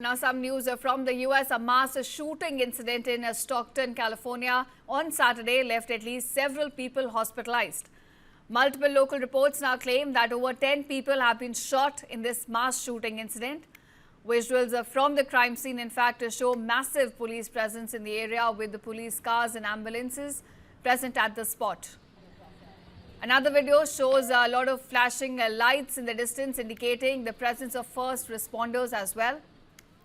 Now, some news from the U.S. A mass shooting incident in Stockton, California on Saturday left at least several people hospitalized. Multiple local reports now claim that over 10 people have been shot in this mass shooting incident. Visuals from the crime scene, in fact, show massive police presence in the area with the police cars and ambulances present at the spot. Another video shows a lot of flashing lights in the distance, indicating the presence of first responders as well.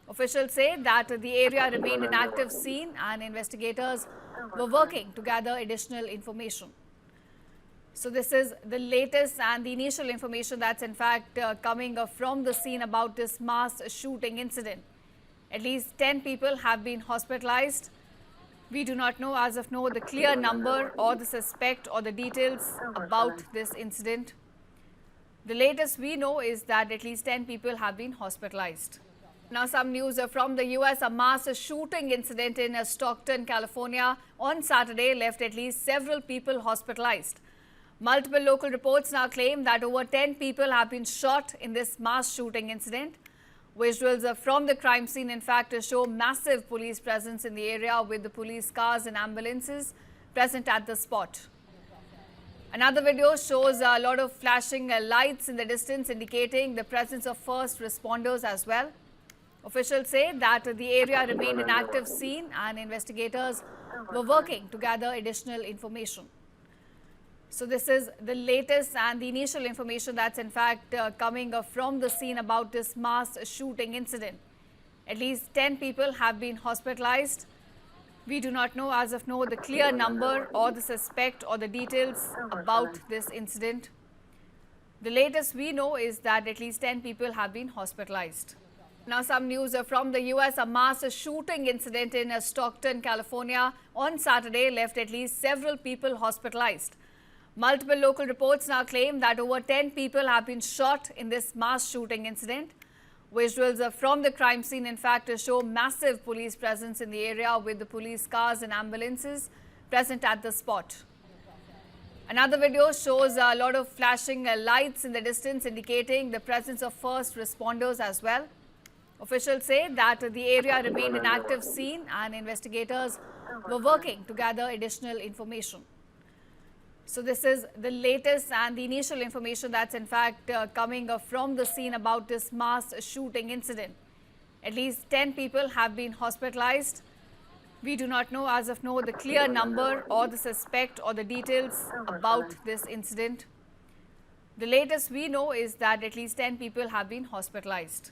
Officials say that the area remained an active scene and investigators were working to gather additional information. So this is the latest and the initial information that's in fact coming from the scene about this mass shooting incident. At least 10 people have been hospitalized. We do not know as of now the clear number or the suspect or the details about this incident. The latest we know is that at least 10 people have been hospitalized. Now, some news from the U.S. A mass shooting incident in Stockton, California on Saturday left at least several people hospitalized. Multiple local reports now claim that over 10 people have been shot in this mass shooting incident. Visuals from the crime scene, in fact, show massive police presence in the area with the police cars and ambulances present at the spot. Another video shows a lot of flashing lights in the distance, indicating the presence of first responders as well. Officials say that the area remained an active scene and investigators were working to gather additional information. So this is the latest and the initial information that's in fact coming from the scene about this mass shooting incident. At least 10 people have been hospitalized. We do not know as of now the clear number or the suspect or the details about this incident. The latest we know is that at least 10 people have been hospitalized. Now, some news from the U.S. A mass shooting incident in Stockton, California on Saturday left at least several people hospitalized. Multiple local reports now claim that over 10 people have been shot in this mass shooting incident. Visuals from the crime scene, in fact, show massive police presence in the area with the police cars and ambulances present at the spot. Another video shows a lot of flashing lights in the distance, indicating the presence of first responders as well. Officials say that the area remained an active scene and investigators were working to gather additional information. So this is the latest and the initial information that's in fact coming from the scene about this mass shooting incident. At least 10 people have been hospitalized. We do not know as of now the clear number or the suspect or the details about this incident. The latest we know is that at least 10 people have been hospitalized.